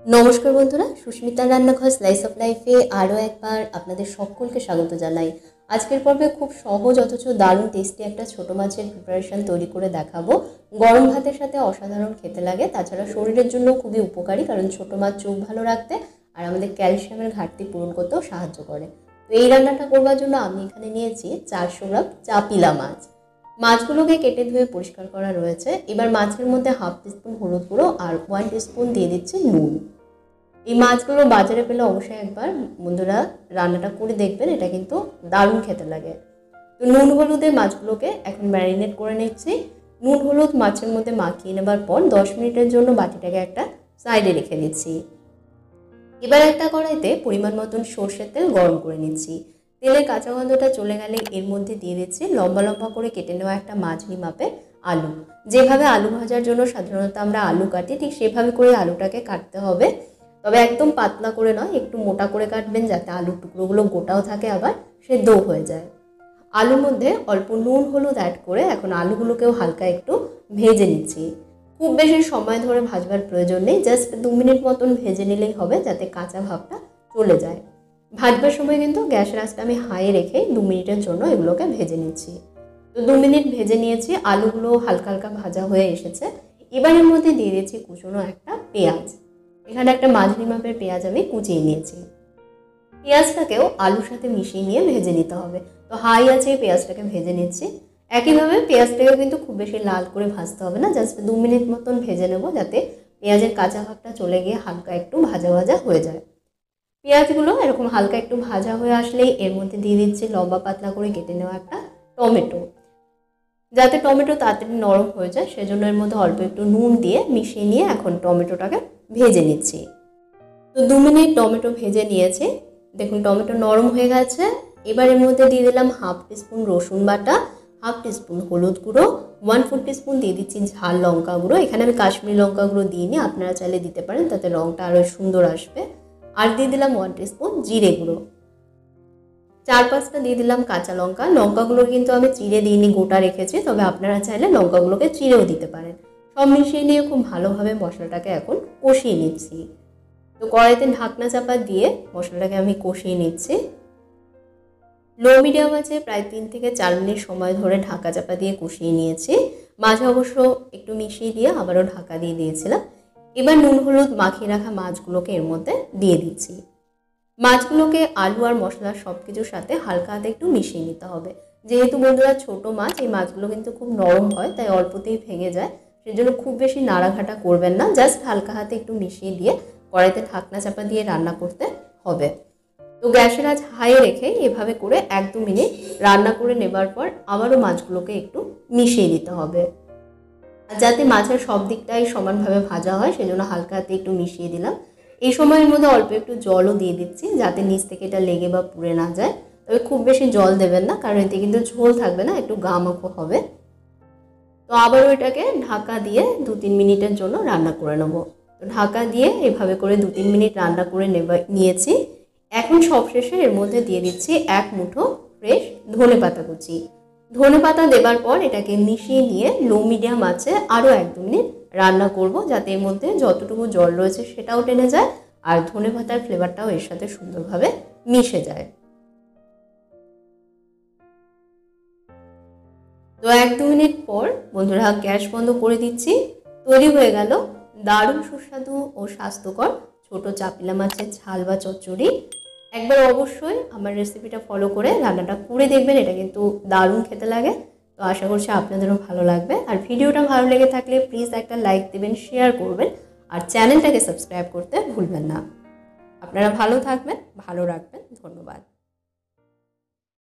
নমস্কার বন্ধুরা, সুস্মিতার রান্নাঘর স্লাইস অফ লাইফে আরও একবার আপনাদের সকলকে স্বাগত জানাই। আজকের পর্বে খুব সহজ অথচ দারুণ টেস্টি একটা ছোটো মাছের প্রিপারেশন তৈরি করে দেখাবো। গরম ভাতের সাথে অসাধারণ খেতে লাগে, তাছাড়া শরীরের জন্য খুবই উপকারী, কারণ ছোটো মাছ চোখ ভালো রাখতে আর আমাদের ক্যালসিয়ামের ঘাটতি পূরণ করতেও সাহায্য করে। তো এই রান্নাটা করবার জন্য আমি এখানে নিয়েছি 400 গ্রাম চাপিলা মাছ। মাছগুলোকে কেটে ধুয়ে পরিষ্কার করা রয়েছে। এবার মাছের মধ্যে হাফ টিস্পুন হলুদ গুঁড়ো আর 1 টিস্পুন দিয়ে দিচ্ছি নুন। এই মাছগুলো বাজারে পেলে অবশ্যই একবার বন্ধুরা রান্নাটা করে দেখবেন, এটা কিন্তু দারুণ খেতে লাগে। তো নুন হলুদে মাছগুলোকে এখন ম্যারিনেট করে নিচ্ছি। নুন হলুদ মাছের মধ্যে মাখিয়ে নেবার পর 10 মিনিটের জন্য বাটিটাকে একটা সাইডে রেখে দিচ্ছি। এবার একটা কড়াইতে পরিমাণ মতন সর্ষের তেল গরম করে নিচ্ছি। তেলের কাঁচা গন্ধটা চলে গেলে এর মধ্যে দিয়ে দিচ্ছি লম্বা লম্বা করে কেটে নেওয়া একটা মাঝারি মাপের আলু। যেভাবে আলু ভাজার জন্য সাধারণত আমরা আলু কাটি, ঠিক সেভাবে করে আলুটাকে কাটতে হবে। তবে একদম পাতলা করে নয়, একটু মোটা করে কাটবেন যাতে আলুর টুকরোগুলো গোটাও থাকে, আবার সেদ্ধও হয়ে যায়। আলুর মধ্যে অল্প নুন হলুদ অ্যাড করে এখন আলুগুলোকেও হালকা একটু ভেজে নিচ্ছি। খুব বেশি সময় ধরে ভাজবার প্রয়োজন নেই, জাস্ট 2 মিনিট মতন ভেজে নিলেই হবে, যাতে কাঁচা ভাবটা চলে যায়। ভাজবার সময় কিন্তু গ্যাসের আঁচটা আমি হাই রেখে 2 মিনিটের জন্য এগুলোকে ভেজে নিচ্ছি। তো 2 মিনিট ভেজে নিয়েছি, আলুগুলো হালকা হালকা ভাজা হয়ে এসেছে। এবার এর মধ্যে দিয়ে দিয়েছি কুচনো একটা পেঁয়াজ। এখানে একটা মাঝারি মাপের পেঁয়াজ আমি কুচিয়ে নিয়েছি। পেঁয়াজটাকেও আলুর সাথে মিশিয়ে নিয়ে ভেজে নিতে হবে। তো হাই আছে পেঁয়াজটাকে ভেজে নিচ্ছি। একইভাবে পেঁয়াজটাকেও কিন্তু খুব বেশি লাল করে ভাজতে হবে না, জাস্ট 2 মিনিট মতন ভেজে নেব, যাতে পেঁয়াজের কাঁচা ভাবটা চলে গিয়ে হালকা একটু ভাজা ভাজা হয়ে যায়। পেঁয়াজগুলো এরকম হালকা একটু ভাজা হয়ে আসলেই এর মধ্যে দিয়ে দিচ্ছি লম্বা পাতলা করে কেটে নেওয়া একটা টমেটো। যাতে টমেটো তাড়াতাড়ি নরম হয়ে যায় সেজন্য এর মধ্যে অল্প একটু নুন দিয়ে মিশিয়ে নিয়ে এখন টমেটোটাকে ভেজে নিচ্ছি। তো 2 মিনিট টমেটো ভেজে নিয়েছি, দেখুন টমেটো নরম হয়ে গেছে। এবার এর মধ্যে দিয়ে দিলাম হাফ টিস্পুন রসুন বাটা, হাফ টিস্পুন হলুদ গুঁড়ো, 1/4 টিস্পুন দিয়ে দিচ্ছি ঝাল লঙ্কা গুঁড়ো। এখানে আমি কাশ্মীরি লঙ্কা গুঁড়ো দিইনি, আপনারা চাইলে দিতে পারেন, তাতে রঙটা আরও সুন্দর আসবে। আর দিয়ে দিলাম 1 টিস্পুন জিরে গুঁড়ো। 4-5টা দিয়ে দিলাম কাঁচা লঙ্কা। লঙ্কাগুলো কিন্তু আমি চিড়ে দিইনি, গোটা রেখেছি, তবে আপনারা চাইলে লঙ্কাগুলোকে চিড়েও দিতে পারেন। সব মিশিয়ে নিয়ে খুব ভালোভাবে মশলাটাকে এখন কষিয়ে নিচ্ছি। তো কড়াইতে ঢাকনা চাপা দিয়ে মশলাটাকে আমি কষিয়ে নিচ্ছি। লো মিডিয়াম আছে প্রায় 3 থেকে 4 মিনিট সময় ধরে ঢাকা চাপা দিয়ে কষিয়ে নিয়েছি। মাঝে অবশ্য একটু মিশিয়ে দিয়ে আবারও ঢাকা দিয়ে দিয়েছিলাম। এবার নুন হলুদ মাখিয়ে রাখা মাছগুলোকে এর মধ্যে দিয়ে দিচ্ছি। মাছগুলোকে আলু আর মশলা সব কিছুর সাথে হালকা হাতে একটু মিশিয়ে নিতে হবে। যেহেতু বন্ধুরা ছোট মাছ, এই মাছগুলো কিন্তু খুব নরম হয়, তাই অল্পতেই ভেঙে যায়, সেজন্য খুব বেশি নাড়াঘাটা করবেন না, জাস্ট হালকা হাতে একটু মিশিয়ে দিয়ে কড়াইতে ঢাকনা চাপা দিয়ে রান্না করতে হবে। তো গ্যাসের আঁচ হাই রেখে এভাবে করে 1-2 মিনিট রান্না করে নেবার পর আবারও মাছগুলোকে একটু মিশিয়ে দিতে হবে। আর যাতে মাছের সব দিকটাই সমানভাবে ভাজা হয় সেজন্য হালকা হাতে একটু মিশিয়ে দিলাম। এই সময়ের মধ্যে অল্প একটু জলও দিয়ে দিচ্ছি, যাতে নিচ থেকে এটা লেগে বা পুড়ে না যায়। তবে খুব বেশি জল দেবেন না, কারণ এতে কিন্তু ঝোল থাকবে না, একটু গামাখো হবে। তো আবারও এটাকে ঢাকা দিয়ে 2-3 মিনিটের জন্য রান্না করে নেব। তো ঢাকা দিয়ে এভাবে করে 2-3 মিনিট রান্না করে নিয়েছি। এখন সবশেষে এর মধ্যে দিয়ে দিচ্ছি 1 মুঠো ফ্রেশ ধনেপাতা কুচি। ধনেপাতা দেবার পর এটাকে মিশিয়ে নিয়ে লো মিডিয়াম আছে আরও 1-2 মিনিট রান্না করব, যাতে এর মধ্যে যতটুকু জল রয়েছে সেটাও টেনে যায় আর ধনেপাতার ফ্লেভারটাও এর সাথে সুন্দরভাবে মিশে যায়। তো 1-2 মিনিট পর বন্ধুরা গ্যাস বন্ধ করে দিচ্ছি। তৈরি হয়ে গেল দারুণ সুস্বাদু ও স্বাস্থ্যকর ছোট চাপিলা মাছের ঝাল বা চচ্চড়ি। একবার অবশ্যই আমার রেসিপিটা ফলো করে রান্নাটা করে দেখবেন, এটা কিন্তু দারুণ খেতে লাগে। তো আশা করছি আপনাদেরও ভালো লাগবে। আর ভিডিওটা ভালো লেগে থাকলে প্লিজ একটা লাইক দেবেন, শেয়ার করবেন আর চ্যানেলটাকে সাবস্ক্রাইব করতে ভুলবেন না। আপনারা ভালো থাকবেন, ভালো রাখবেন। ধন্যবাদ।